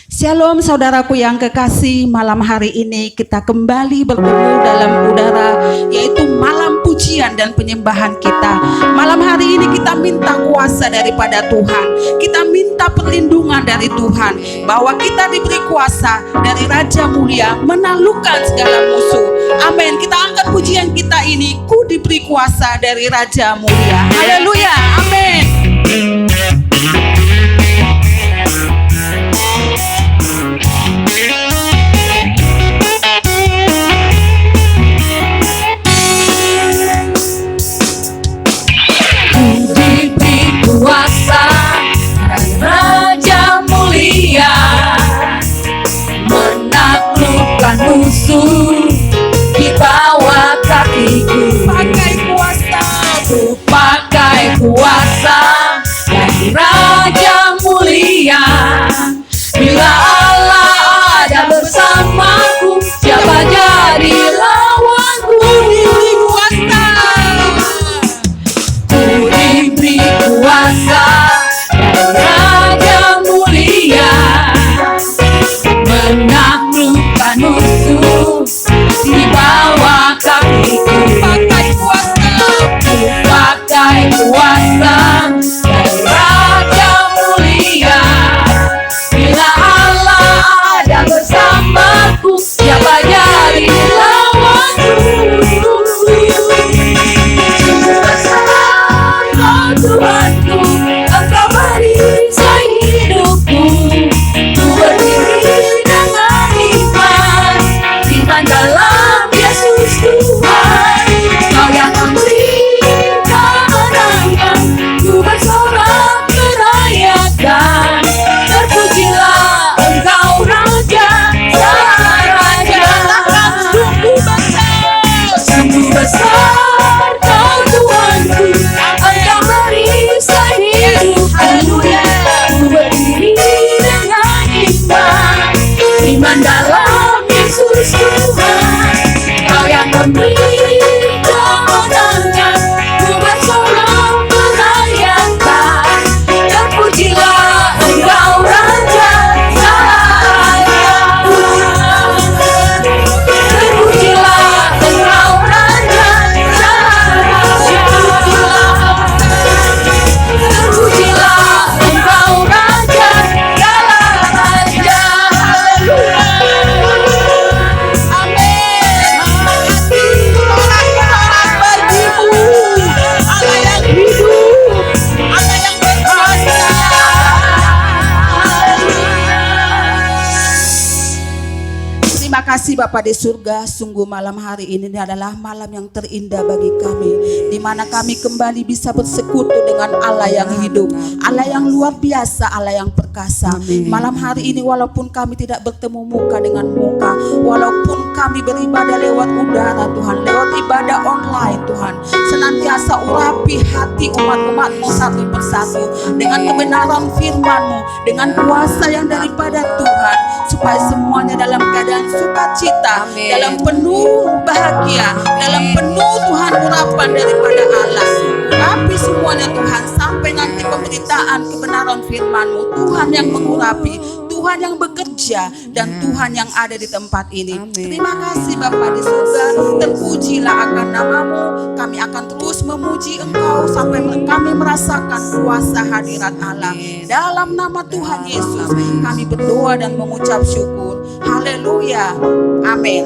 Shalom saudaraku yang kekasih, malam hari ini kita kembali bertemu dalam udara, yaitu malam pujian dan penyembahan kita. Malam hari ini kita minta kuasa daripada Tuhan, kita minta perlindungan dari Tuhan, bahwa kita diberi kuasa dari Raja Mulia menaklukkan segala musuh. Amin. Kita angkat pujian kita ini, ku diberi kuasa dari Raja Mulia. Haleluya, amin. Kuasa dari Raja Mulia menaklukkan musuh di bawah kakiku. Pakai kuasa, Ku pakai kuasa dari Raja Mulia. Bila Allah ada bersamaku, siapa jadi lawanku? diberi kuasa. Ku diberi kuasa dari Raja Mulia menaklukkan musuh di bawah kakiku. Pakai kuasa, Ku pakai kuasa dari Raja Mulia. Bila Allah ada bersamaku, siapa jadi lawanku? Sungguh besar kau Tuhanku, Engkau perisai hidupku. Ku berdiri dengan iman dalam Yesus Tuhan. Kau yang memberi kemenangan, ku bersorak merayakan. Terpujilah Engkau Raja, Sang Raja. Sungguh besar kau Tuhanku, Engkau perisai hidupku. Ku berdiri dengan iman dalam Yesus Tuhan. Kau yang memberi kemenangan, ku bersorak merayakan. Terpujilah Engkau Raja, Sang Raja. Terpujilah Engkau Raja, Sang Raja. Terpujilah Engkau Raja, segala raja. Terima kasih Bapa di surga, sungguh malam hari ini adalah malam yang terindah bagi kami, di mana kami kembali bisa bersekutu dengan Allah yang hidup, Allah yang luar biasa, Allah yang perkasa. Malam hari ini walaupun kami tidak bertemu muka dengan muka, walaupun kami beribadah lewat udara Tuhan, lewat ibadah online Tuhan, senantiasa urapi hati umat-umat-Mu satu persatu dengan kebenaran firman-Mu, dengan kuasa yang daripada Tuhan, supaya semuanya dalam keadaan sukacita, dalam penuh bahagia, dalam penuh Tuhan urapan daripada Allah. Urapi semuanya Tuhan, sampai nanti pemberitaan kebenaran firman-Mu, Tuhan yang mengurapi, Tuhan yang bekerja, dan Tuhan yang ada di tempat ini. Terima kasih Bapa di surga, terpujilah akan nama-Mu. Kami akan terus memuji Engkau sampai kami merasakan kuasa hadirat Allah. Dalam nama Tuhan Yesus kami berdoa dan mengucap syukur. Haleluya, amin.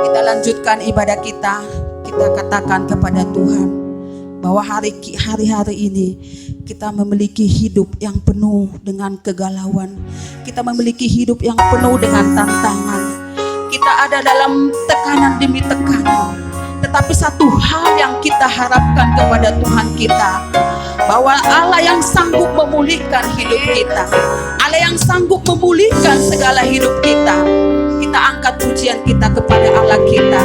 Kita lanjutkan ibadah kita. Kita katakan kepada Tuhan bahwa hari-hari ini kita memiliki hidup yang penuh dengan kegalauan. Kita memiliki hidup yang penuh dengan tantangan. Kita ada dalam tekanan demi tekanan. Tetapi satu hal yang kita harapkan kepada Tuhan kita, bahwa Allah yang sanggup memulihkan hidup kita, Allah yang sanggup memulihkan segala hidup kita. Kita angkat pujian kita kepada Allah kita.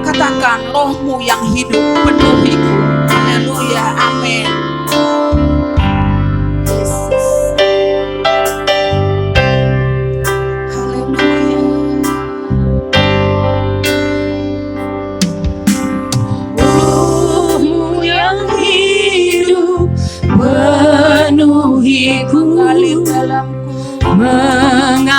Katakan, Roh-Mu yang hidup penuhiku. Haleluya, amin. Roh-Mu yang hidup penuhiku, Mengalir dalamku, mengalir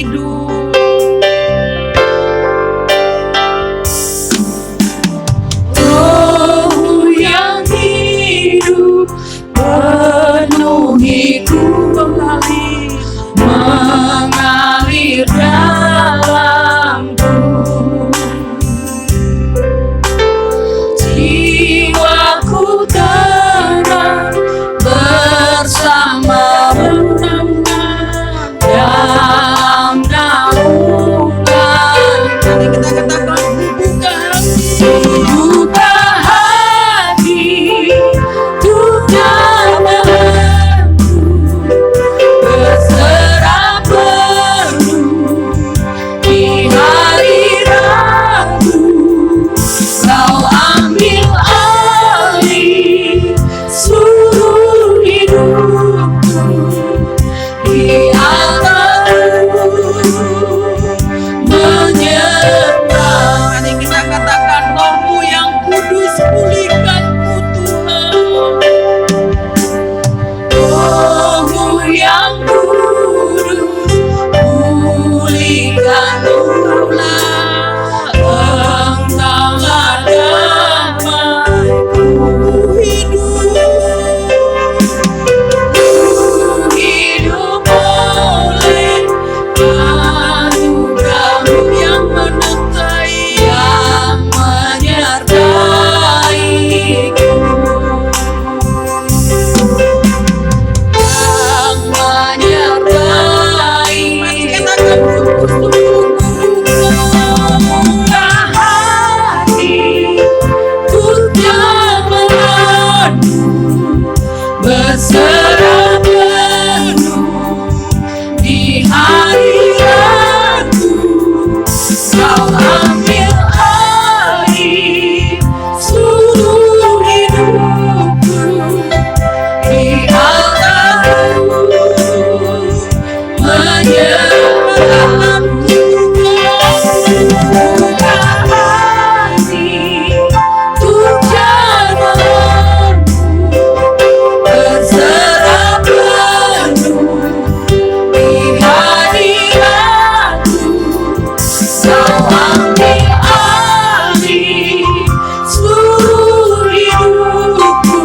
hidup. Roh yang hidup penuhiku, mengalir dalamku. Jiwaku tenang bersamamu dalam naungan. Mari kita katakan, Buka hati untuk jalanku, berserah penuh di hari ragu. Kau ambil alih seluruh hidupku, di altarmu menyembah. mari kita katakan, Rohmu yang kudus pulihkanku Tuhan. Rohmu yang kudus pulihkanku. Engkaulah damaiku. Hidup oleh anugerah-Mu yang menyertaiku, yang menyertaiku. Buka hati untuk jalanku, berserah penuh di hari ragu. Kau ambil alih seluruh hidupku, di altarmu menyembahmu. Buka hati untuk jalanku, berserah penuh di hari ragu. Kau ambil alih seluruh hidupku,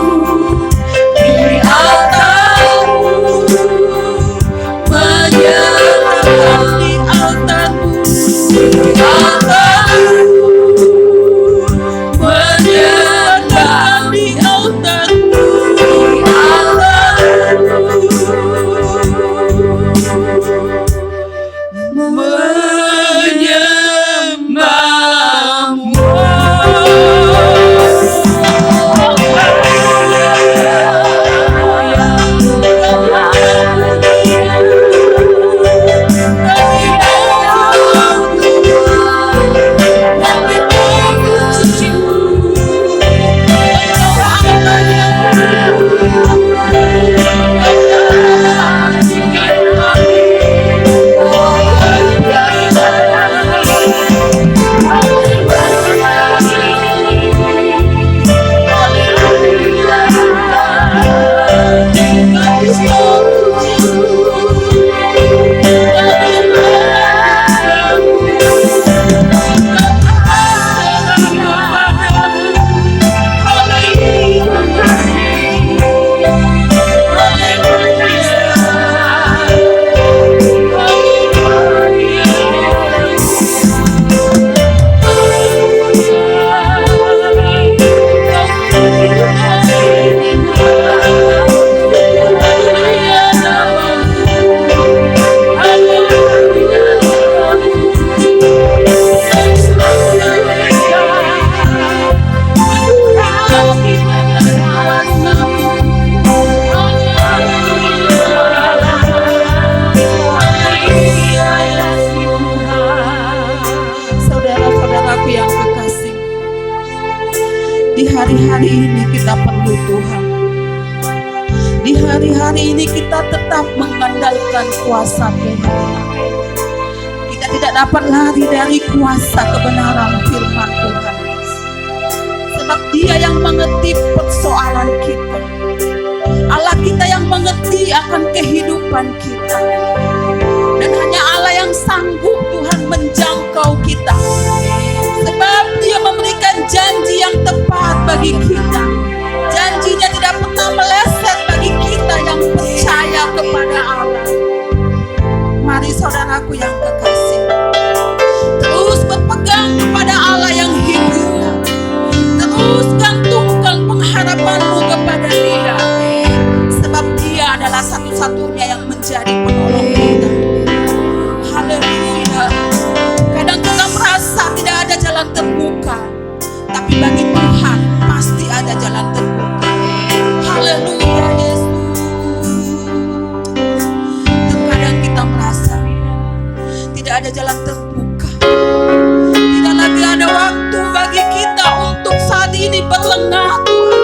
di altarmu menyerahkan, di altarmu, di altarmu menyerahkan, di altarmu, di altarmu menyembahmu. hari-hari ini kita perlu Tuhan. Di hari-hari ini kita tetap mengandalkan kuasa Tuhan. Kita tidak dapat lari dari kuasa kebenaran firman Tuhan. Sebab Dia yang mengerti persoalan kita. Allah kita yang mengerti akan kehidupan kita. Dan hanya Allah yang sanggup Tuhan menjangkau kita. Sebab Dia memberikan janji yang tepat bagi kita. Janjinya tidak pernah meleset bagi kita yang percaya kepada Allah. Mari saudaraku yang kekasih, terus berpegang kepada Allah yang hidup. Terus gantungkan pengharapanmu kepada Dia. Sebab Dia adalah satu-satunya yang menjadi penolong kita. Haleluya. Kadang kita merasa tidak ada jalan terbuka, tapi bagi Tuhan pasti ada jalan terbuka. Haleluya Yesus. Terkadang kita merasa tidak ada jalan terbuka, tidak lagi ada waktu bagi kita untuk saat ini berlengah Tuhan.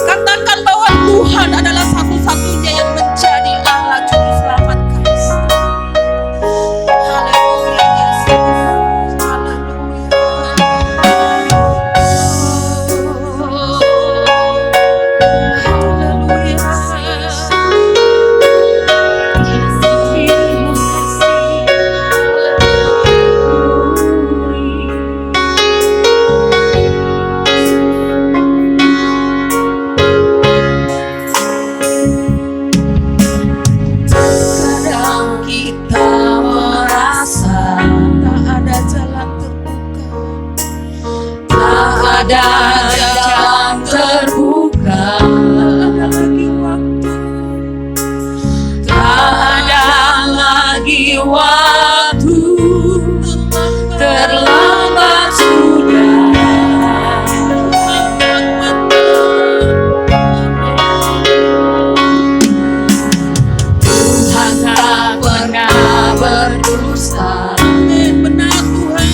Katakan bahwa Tuhan adalah satu-satunya yang menjadi Allah Juru Selamat kami. Haleluya Yesus. Haleluya. Kadang kita merasa tak ada jalan terbuka, tak ada jalan terbuka, tak ada lagi waktu, tak ada lagi waktu, terlambat sudah. Tuhan tak pernah berdusta. Benar Tuhan.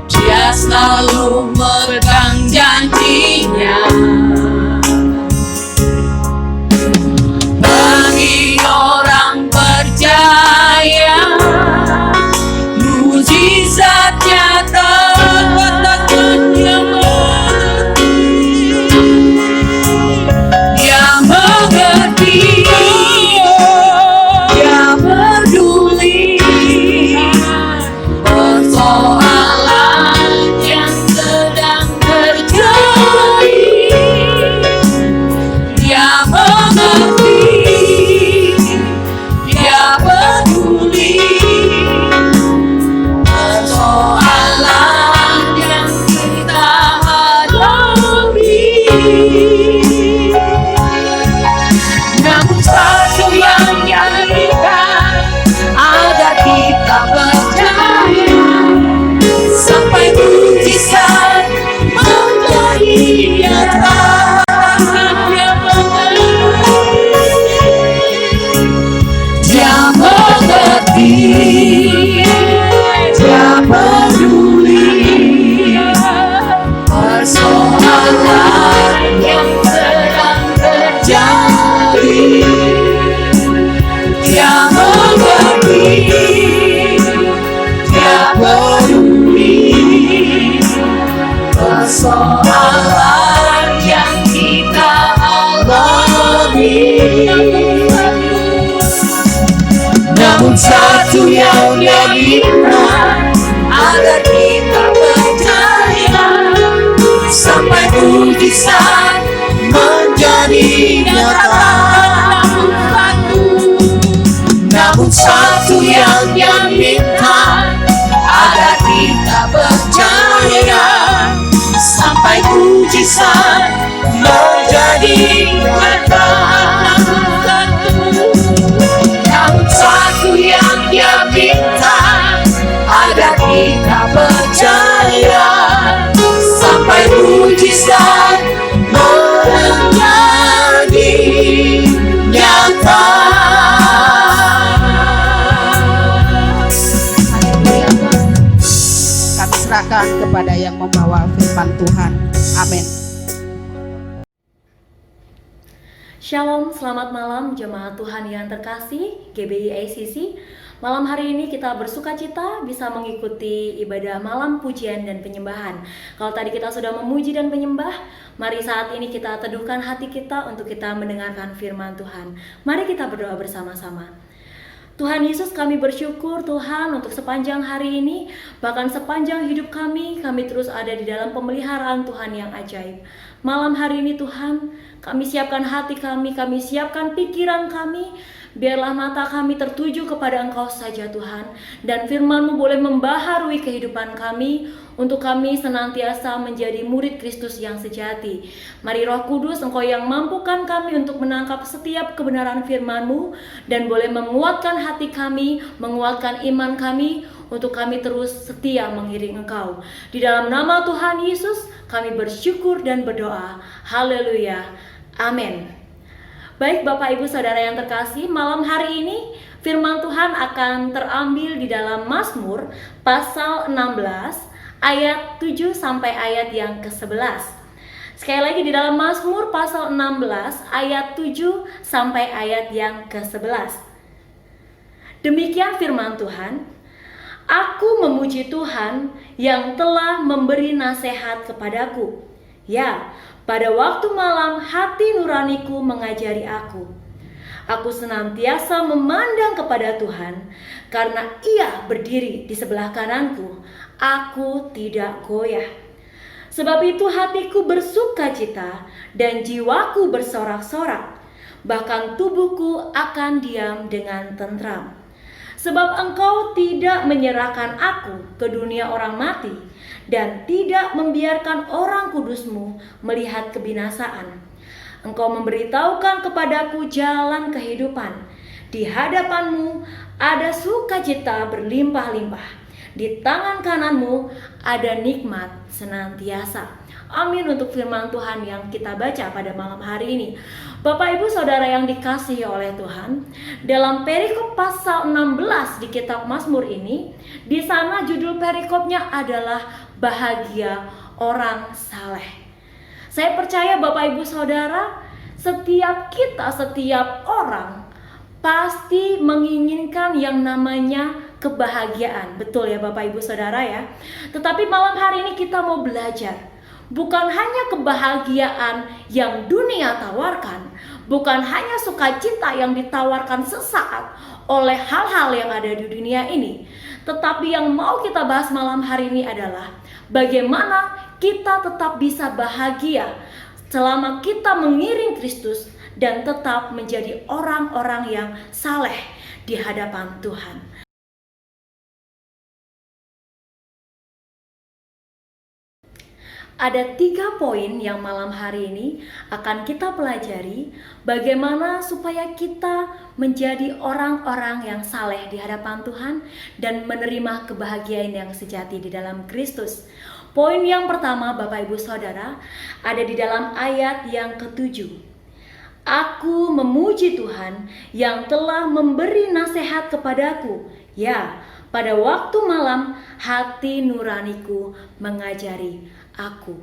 Dia selalu memegang janjinya. Bagi orang percaya, mujizat nyata. Katakan Dia mengerti. Dia mengerti. Dia peduli persoalan yang sedang terjadi. Dia mengerti. Dia peduli persoalan yang kita hadapi. Namun satu yang diinginkan agar kita percaya sampai mujizat menjadi nyata. Dia mengerti. Dia peduli persoalan yang sedang terjadi. Dia mengerti. Dia peduli persoalan yang kita alami. Namun satu yang Dia minta agar kita percaya sampai mujizat menjadi nyata. Namun satu yang Dia minta agar kita percaya sampai mujizat menjadi nyata. Namun satu yang Dia minta agar kita percaya sampai mujizat menjadi nyata. Kami serahkan kepada yang membawa firman Tuhan. Amin. Shalom, selamat malam jemaat Tuhan yang terkasih GBI ACC. Malam hari ini kita bersuka cita bisa mengikuti ibadah malam pujian dan penyembahan. Kalau tadi kita sudah memuji dan menyembah, mari saat ini kita teduhkan hati kita untuk kita mendengarkan firman Tuhan. Mari kita berdoa bersama-sama. Tuhan Yesus, kami bersyukur Tuhan untuk sepanjang hari ini, bahkan sepanjang hidup kami terus ada di dalam pemeliharaan Tuhan yang ajaib. Malam hari ini Tuhan, kami siapkan hati kami siapkan pikiran kami, biarlah mata kami tertuju kepada Engkau saja Tuhan, dan firman-Mu boleh membaharui kehidupan kami, untuk kami senantiasa menjadi murid Kristus yang sejati. Mari Roh Kudus, Engkau yang mampukan kami untuk menangkap setiap kebenaran firman-Mu, dan boleh menguatkan hati kami, menguatkan iman kami, untuk kami terus setia mengiring Engkau. Di dalam nama Tuhan Yesus, kami bersyukur dan berdoa. Haleluya. Amin. Baik Bapak Ibu Saudara yang terkasih, malam hari ini firman Tuhan akan terambil di dalam Mazmur pasal 16 ayat 7 sampai ayat yang ke-11. Sekali lagi di dalam Mazmur pasal 16 ayat 7 sampai ayat yang ke-11. Demikian firman Tuhan, "Aku memuji Tuhan yang telah memberi nasihat kepadaku. Ya, pada waktu malam hati nuraniku mengajari aku. Aku senantiasa memandang kepada Tuhan, karena Ia berdiri di sebelah kananku. Aku tidak goyah. Sebab itu hatiku bersuka cita dan jiwaku bersorak-sorak. Bahkan tubuhku akan diam dengan tentram. Sebab Engkau tidak menyerahkan aku ke dunia orang mati, dan tidak membiarkan orang kudus-Mu melihat kebinasaan. Engkau memberitahukan kepadaku jalan kehidupan. Di hadapan-Mu ada sukacita berlimpah-limpah. Di tangan kanan-Mu ada nikmat senantiasa." Amin untuk firman Tuhan yang kita baca pada malam hari ini. Bapak Ibu Saudara yang dikasihi oleh Tuhan, dalam perikop pasal 16 di kitab Mazmur ini, di sana judul perikopnya adalah bahagia orang saleh. Saya percaya Bapak Ibu Saudara, setiap orang pasti menginginkan yang namanya kebahagiaan. Betul ya Bapak Ibu Saudara ya. Tetapi malam hari ini kita mau belajar, bukan hanya kebahagiaan yang dunia tawarkan, bukan hanya sukacita yang ditawarkan sesaat oleh hal-hal yang ada di dunia ini, tetapi yang mau kita bahas malam hari ini adalah bagaimana kita tetap bisa bahagia selama kita mengiring Kristus dan tetap menjadi orang-orang yang saleh di hadapan Tuhan. Ada 3 poin yang malam hari ini akan kita pelajari, bagaimana supaya kita menjadi orang-orang yang saleh di hadapan Tuhan dan menerima kebahagiaan yang sejati di dalam Kristus. Poin yang pertama Bapak Ibu Saudara ada di dalam ayat yang ke-7. "Aku memuji Tuhan yang telah memberi nasihat kepadaku. Ya, pada waktu malam hati nuraniku mengajari aku."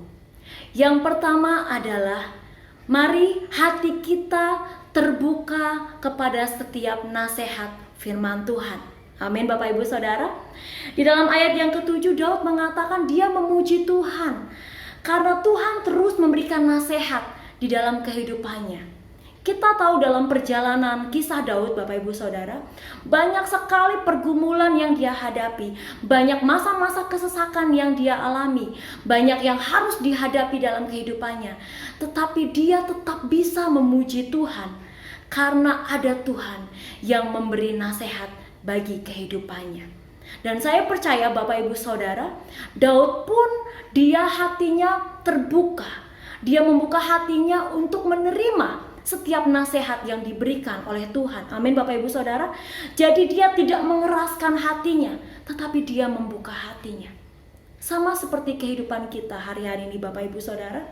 Yang pertama adalah mari hati kita terbuka kepada setiap nasihat firman Tuhan. Amin Bapak Ibu Saudara. Di dalam ayat yang ke-7 Daud mengatakan dia memuji Tuhan karena Tuhan terus memberikan nasihat di dalam kehidupannya. Kita tahu dalam perjalanan kisah Daud Bapak Ibu Saudara, banyak sekali pergumulan yang dia hadapi, banyak masa-masa kesesakan yang dia alami, banyak yang harus dihadapi dalam kehidupannya. Tetapi dia tetap bisa memuji Tuhan karena ada Tuhan yang memberi nasihat bagi kehidupannya. Dan saya percaya Bapak Ibu Saudara, Daud pun dia hatinya terbuka. Dia membuka hatinya untuk menerima setiap nasihat yang diberikan oleh Tuhan. Amin Bapak Ibu Saudara. Jadi dia tidak mengeraskan hatinya, tetapi dia membuka hatinya. Sama seperti kehidupan kita hari-hari ini Bapak Ibu Saudara.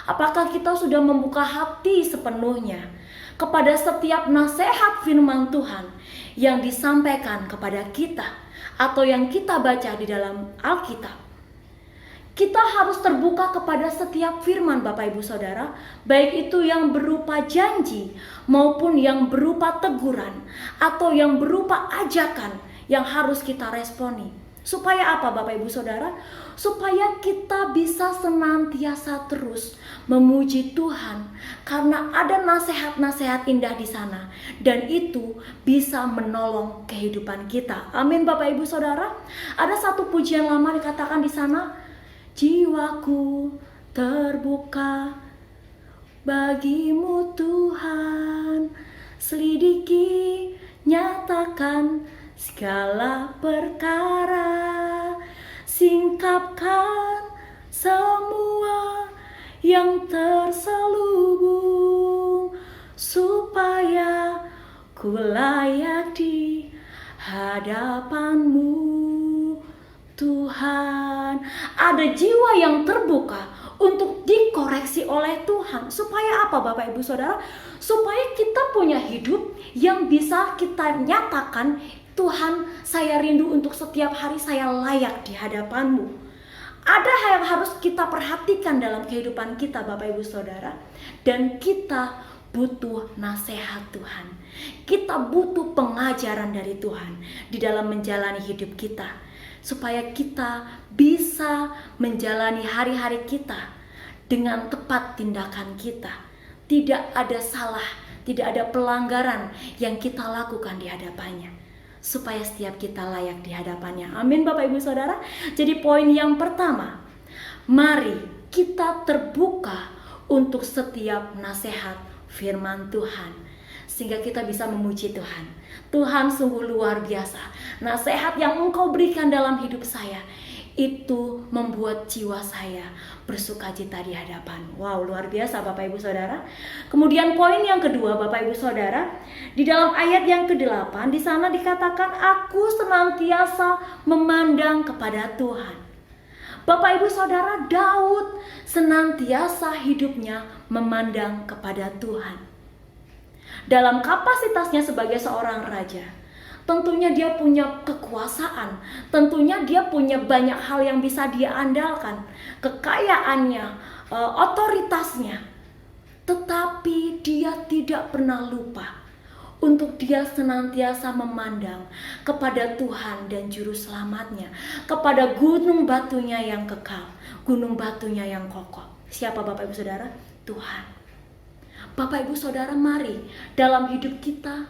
Apakah kita sudah membuka hati sepenuhnya kepada setiap nasihat firman Tuhan yang disampaikan kepada kita atau yang kita baca di dalam Alkitab? Kita harus terbuka kepada setiap firman Bapak Ibu Saudara, baik itu yang berupa janji maupun yang berupa teguran atau yang berupa ajakan yang harus kita responi. Supaya apa Bapak Ibu Saudara? Supaya kita bisa senantiasa terus memuji Tuhan karena ada nasihat-nasihat indah di sana dan itu bisa menolong kehidupan kita. Amin Bapak Ibu Saudara. Ada satu pujian lama dikatakan di sana, jiwaku terbuka bagimu Tuhan, selidiki, nyatakan segala perkara, singkapkan semua yang terselubung, supaya ku layak di hadapanmu Tuhan. Ada jiwa yang terbuka untuk dikoreksi oleh Tuhan. Supaya apa Bapak Ibu Saudara? Supaya kita punya hidup yang bisa kita nyatakan, Tuhan, saya rindu untuk setiap hari saya layak di hadapan-Mu. Ada hal yang harus kita perhatikan dalam kehidupan kita Bapak Ibu Saudara. Dan kita butuh nasihat Tuhan. Kita butuh pengajaran dari Tuhan di dalam menjalani hidup kita. Supaya kita bisa menjalani hari-hari kita dengan tepat tindakan kita. Tidak ada salah, tidak ada pelanggaran yang kita lakukan di hadapannya. Supaya setiap kita layak di hadapannya. Amin Bapak Ibu Saudara. Jadi poin yang pertama, mari kita terbuka untuk setiap nasihat firman Tuhan. Sehingga kita bisa memuji Tuhan. Tuhan sungguh luar biasa. Nasihat yang Engkau berikan dalam hidup saya, itu membuat jiwa saya bersukacita di hadapan. Wow, luar biasa Bapak Ibu Saudara. Kemudian poin yang kedua Bapak Ibu Saudara, di dalam ayat yang ke-8 di sana dikatakan, aku senantiasa memandang kepada Tuhan. Bapak Ibu Saudara, Daud senantiasa hidupnya memandang kepada Tuhan. Dalam kapasitasnya sebagai seorang raja, tentunya dia punya kekuasaan, tentunya dia punya banyak hal yang bisa dia andalkan, kekayaannya, otoritasnya. Tetapi dia tidak pernah lupa untuk dia senantiasa memandang kepada Tuhan dan Juru Selamatnya, kepada gunung batunya yang kekal, gunung batunya yang kokoh. Siapa Bapak Ibu Saudara? Tuhan. Bapak Ibu Saudara, mari dalam hidup kita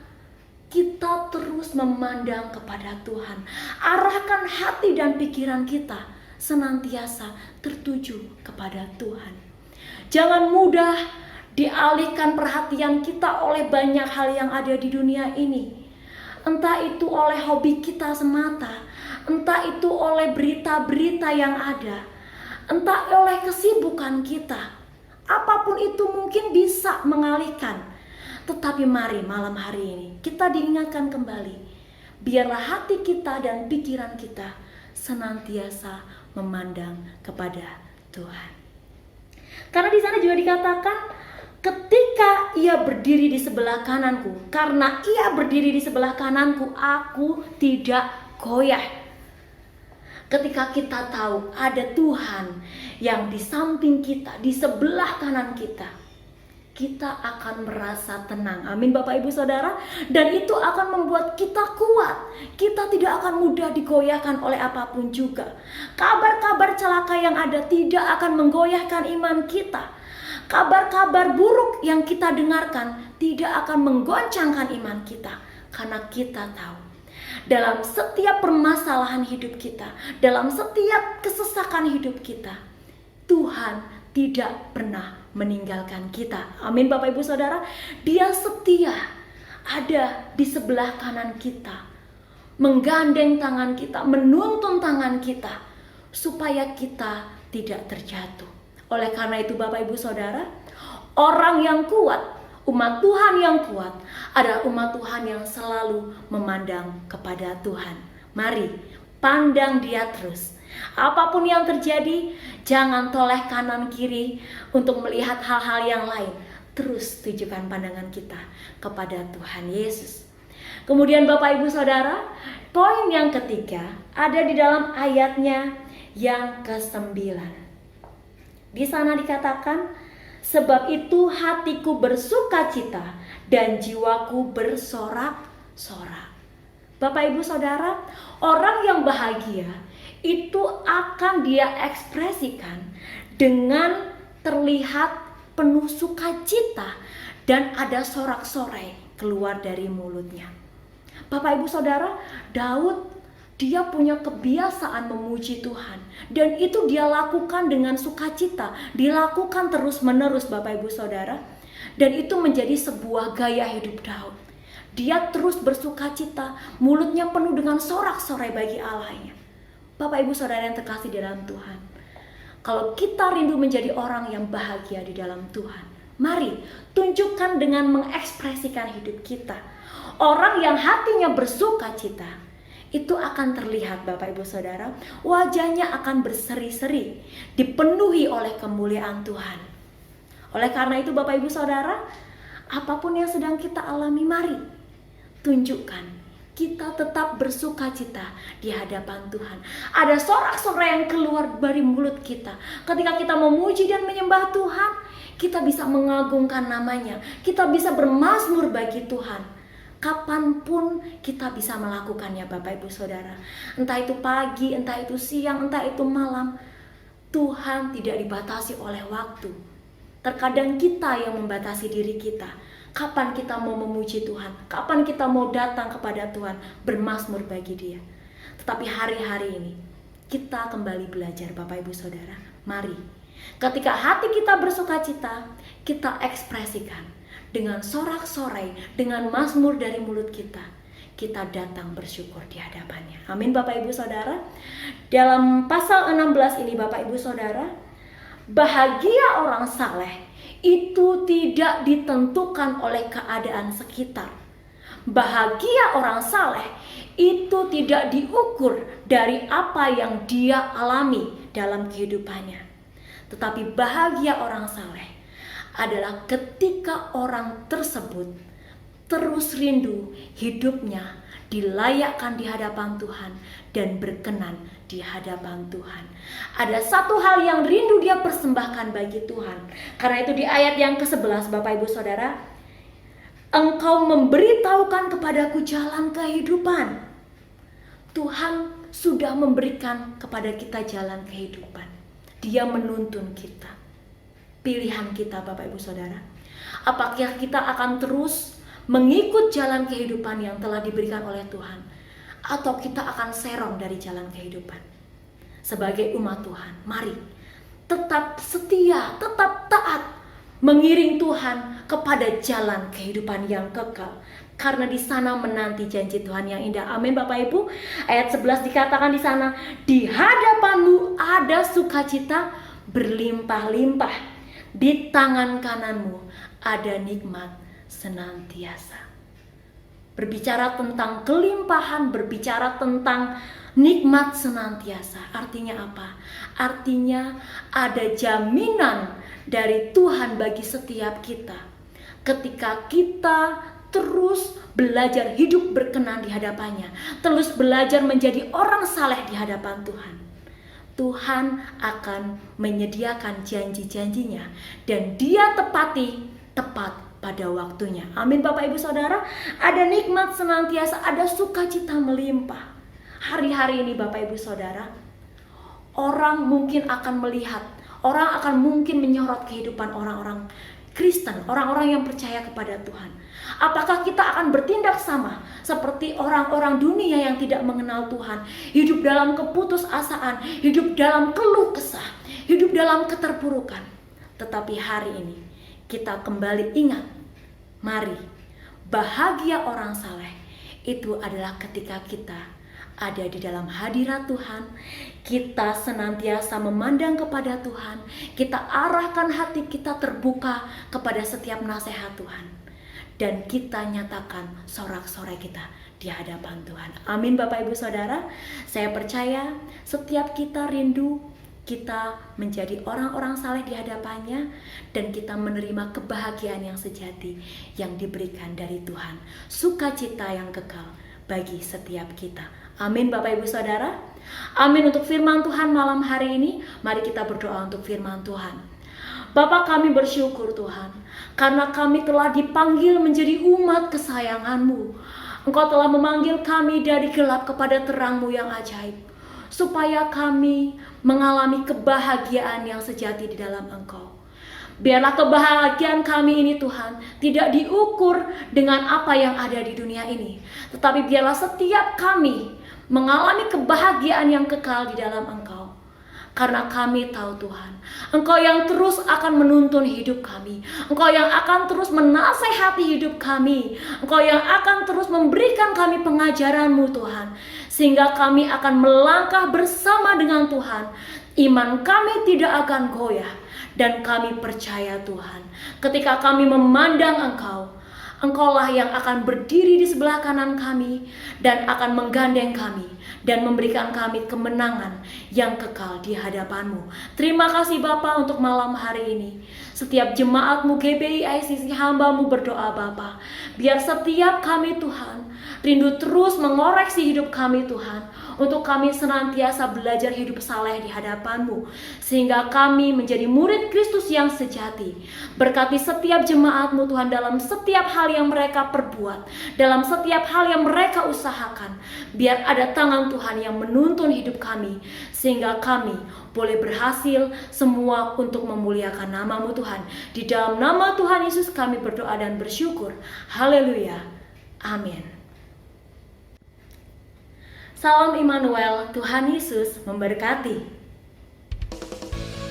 terus memandang kepada Tuhan. Arahkan hati dan pikiran kita senantiasa tertuju kepada Tuhan. Jangan mudah dialihkan perhatian kita oleh banyak hal yang ada di dunia ini. Entah itu oleh hobi kita semata, entah itu oleh berita-berita yang ada, entah oleh kesibukan kita. Apapun itu mungkin bisa mengalihkan. Tetapi mari malam hari ini kita diingatkan kembali, biarlah hati kita dan pikiran kita senantiasa memandang kepada Tuhan. Karena di sana juga dikatakan, ketika ia berdiri di sebelah kananku, karena ia berdiri di sebelah kananku, aku tidak goyah. Ketika kita tahu ada Tuhan yang di samping kita, di sebelah kanan kita, kita akan merasa tenang. Amin Bapak Ibu Saudara. Dan itu akan membuat kita kuat. Kita tidak akan mudah digoyahkan oleh apapun juga. Kabar-kabar celaka yang ada tidak akan menggoyahkan iman kita. Kabar-kabar buruk yang kita dengarkan tidak akan menggoncangkan iman kita. Karena kita tahu, dalam setiap permasalahan hidup kita, dalam setiap kesesakan hidup kita, Tuhan tidak pernah meninggalkan kita. Amin Bapak Ibu Saudara. Dia setia ada di sebelah kanan kita, menggandeng tangan kita, menuntun tangan kita, supaya kita tidak terjatuh. Oleh karena itu Bapak Ibu Saudara, orang yang kuat, umat Tuhan yang kuat adalah umat Tuhan yang selalu memandang kepada Tuhan. Mari pandang Dia terus. Apapun yang terjadi, jangan toleh kanan kiri untuk melihat hal-hal yang lain. Terus tujukan pandangan kita kepada Tuhan Yesus. Kemudian Bapak Ibu Saudara, poin yang ketiga ada di dalam ayatnya yang ke-9. Di sana dikatakan, sebab itu hatiku bersukacita dan jiwaku bersorak-sorak. Bapak Ibu Saudara, orang yang bahagia itu akan dia ekspresikan dengan terlihat penuh sukacita dan ada sorak-sorai keluar dari mulutnya. Bapak Ibu Saudara, Daud dia punya kebiasaan memuji Tuhan, dan itu dia lakukan dengan sukacita, dilakukan terus-menerus Bapak Ibu Saudara. Dan itu menjadi sebuah gaya hidup Daud. Dia terus bersukacita, mulutnya penuh dengan sorak-sorai bagi Allahnya. Bapak Ibu Saudara yang terkasih di dalam Tuhan, kalau kita rindu menjadi orang yang bahagia di dalam Tuhan, mari tunjukkan dengan mengekspresikan hidup kita. Orang yang hatinya bersukacita, itu akan terlihat Bapak Ibu Saudara, wajahnya akan berseri-seri, dipenuhi oleh kemuliaan Tuhan. Oleh karena itu Bapak Ibu Saudara, apapun yang sedang kita alami, mari tunjukkan kita tetap bersukacita di hadapan Tuhan. Ada sorak-sorai yang keluar dari mulut kita. Ketika kita memuji dan menyembah Tuhan, kita bisa mengagungkan namanya. Kita bisa bermazmur bagi Tuhan. Kapanpun kita bisa melakukannya Bapak Ibu Saudara. Entah itu pagi, entah itu siang, entah itu malam. Tuhan tidak dibatasi oleh waktu. Terkadang kita yang membatasi diri kita. Kapan kita mau memuji Tuhan? Kapan kita mau datang kepada Tuhan, bermazmur bagi Dia? Tetapi hari-hari ini kita kembali belajar Bapak Ibu Saudara. Mari, ketika hati kita bersukacita, kita ekspresikan dengan sorak-sorai, dengan mazmur dari mulut kita. Kita datang bersyukur di hadapannya. Amin Bapak Ibu Saudara. Dalam pasal 16 ini Bapak Ibu Saudara, bahagia orang saleh itu tidak ditentukan oleh keadaan sekitar. Bahagia orang saleh itu tidak diukur dari apa yang dia alami dalam kehidupannya. Tetapi bahagia orang saleh adalah ketika orang tersebut terus rindu hidupnya dilayakkan di hadapan Tuhan dan berkenan di hadapan Tuhan. Ada satu hal yang rindu dia persembahkan bagi Tuhan. Karena itu di ayat yang ke-11 Bapak Ibu Saudara, Engkau memberitahukan kepadaku jalan kehidupan. Tuhan sudah memberikan kepada kita jalan kehidupan. Dia menuntun kita. Pilihan kita Bapak Ibu Saudara, apakah kita akan terus mengikut jalan kehidupan yang telah diberikan oleh Tuhan, atau kita akan serong dari jalan kehidupan? Sebagai umat Tuhan, mari tetap setia, tetap taat, mengiring Tuhan kepada jalan kehidupan yang kekal. Karena di sana menanti janji Tuhan yang indah. Amin Bapak Ibu. Ayat 11 dikatakan di sana, di hadapanmu ada sukacita berlimpah-limpah, di tangan kananmu ada nikmat senantiasa. Berbicara tentang kelimpahan, berbicara tentang nikmat senantiasa. Artinya apa? Artinya ada jaminan dari Tuhan bagi setiap kita. Ketika kita terus belajar hidup berkenan di hadapannya, terus belajar menjadi orang saleh di hadapan Tuhan, Tuhan akan menyediakan janji-janjinya dan Dia tepati tepat pada waktunya. Amin Bapak Ibu Saudara. Ada nikmat senantiasa, ada sukacita melimpah. Hari-hari ini Bapak Ibu Saudara, orang mungkin akan melihat, orang akan mungkin menyorot kehidupan orang-orang Kristen, orang-orang yang percaya kepada Tuhan. Apakah kita akan bertindak sama seperti orang-orang dunia yang tidak mengenal Tuhan, hidup dalam keputusasaan, hidup dalam keluh kesah, hidup dalam keterpurukan? Tetapi hari ini kita kembali ingat, mari, bahagia orang saleh itu adalah ketika kita ada di dalam hadirat Tuhan, kita senantiasa memandang kepada Tuhan, kita arahkan hati kita terbuka kepada setiap nasihat Tuhan, dan kita nyatakan sorak-sorai kita di hadapan Tuhan. Amin Bapak Ibu Saudara. Saya percaya setiap kita rindu kita menjadi orang-orang saleh di hadapannya, dan kita menerima kebahagiaan yang sejati yang diberikan dari Tuhan, sukacita yang kekal bagi setiap kita. Amin Bapak Ibu Saudara. Amin untuk firman Tuhan malam hari ini. Mari kita berdoa untuk firman Tuhan. Bapa, kami bersyukur Tuhan, karena kami telah dipanggil menjadi umat kesayangan-Mu. Engkau telah memanggil kami dari gelap kepada terang-Mu yang ajaib. supaya kami mengalami kebahagiaan yang sejati di dalam Engkau. Biarlah kebahagiaan kami ini Tuhan tidak diukur dengan apa yang ada di dunia ini, tetapi biarlah setiap kami mengalami kebahagiaan yang kekal di dalam Engkau. Karena kami tahu Tuhan, Engkau yang terus akan menuntun hidup kami, Engkau yang akan terus menasehati hidup kami, Engkau yang akan terus memberikan kami pengajaran-Mu Tuhan, sehingga kami akan melangkah bersama dengan Tuhan. Iman kami tidak akan goyah, dan kami percaya Tuhan, ketika kami memandang Engkau, Engkaulah yang akan berdiri di sebelah kanan kami dan akan menggandeng kami dan memberikan kami kemenangan yang kekal di hadapan-Mu. Terima kasih Bapa untuk malam hari ini. Setiap jemaat-Mu GBI ICC, hamba-Mu berdoa Bapa, biar setiap kami Tuhan rindu terus mengoreksi hidup kami Tuhan, untuk kami senantiasa belajar hidup saleh di hadapan-Mu, sehingga kami menjadi murid Kristus yang sejati. Berkati setiap jemaat-Mu Tuhan dalam setiap hal yang mereka perbuat, dalam setiap hal yang mereka usahakan. Biar ada tangan Tuhan yang menuntun hidup kami, sehingga kami boleh berhasil semua untuk memuliakan nama-Mu Tuhan. Di dalam nama Tuhan Yesus kami berdoa dan bersyukur. Haleluya. Amin. Salam Immanuel, Tuhan Yesus memberkati.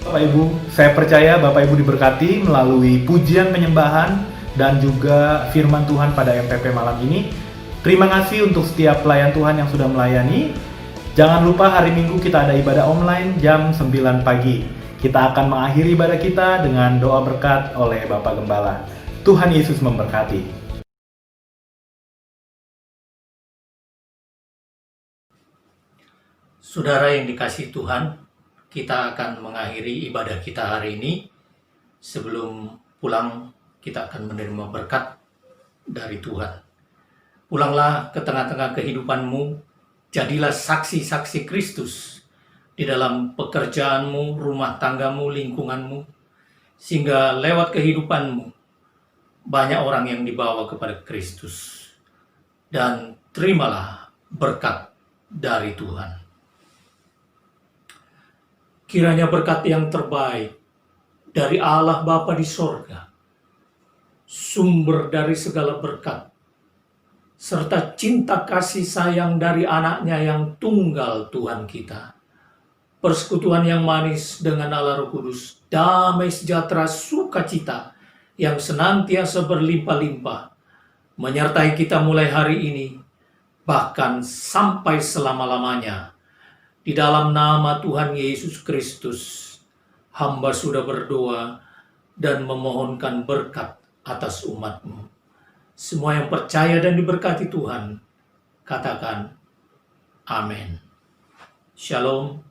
Bapak Ibu, saya percaya Bapak Ibu diberkati melalui pujian penyembahan dan juga firman Tuhan pada MPP malam ini. Terima kasih untuk setiap pelayan Tuhan yang sudah melayani. Jangan lupa hari Minggu kita ada ibadah online jam 9 pagi. Kita akan mengakhiri ibadah kita dengan doa berkat oleh Bapak Gembala. Tuhan Yesus memberkati. Saudara yang dikasihi Tuhan, kita akan mengakhiri ibadah kita hari ini. Sebelum pulang, kita akan menerima berkat dari Tuhan. Pulanglah ke tengah-tengah kehidupanmu, jadilah saksi-saksi Kristus di dalam pekerjaanmu, rumah tanggamu, lingkunganmu, sehingga lewat kehidupanmu, banyak orang yang dibawa kepada Kristus. Dan terimalah berkat dari Tuhan. Kiranya berkat yang terbaik dari Allah Bapa di sorga, sumber dari segala berkat, serta cinta kasih sayang dari anaknya yang tunggal Tuhan kita, persekutuan yang manis dengan Allah Roh Kudus, damai sejahtera sukacita yang senantiasa berlimpah-limpah, menyertai kita mulai hari ini, bahkan sampai selama-lamanya. Di dalam nama Tuhan Yesus Kristus, hamba sudah berdoa dan memohonkan berkat atas umat-Mu. Semua yang percaya dan diberkati Tuhan, katakan amin. Shalom.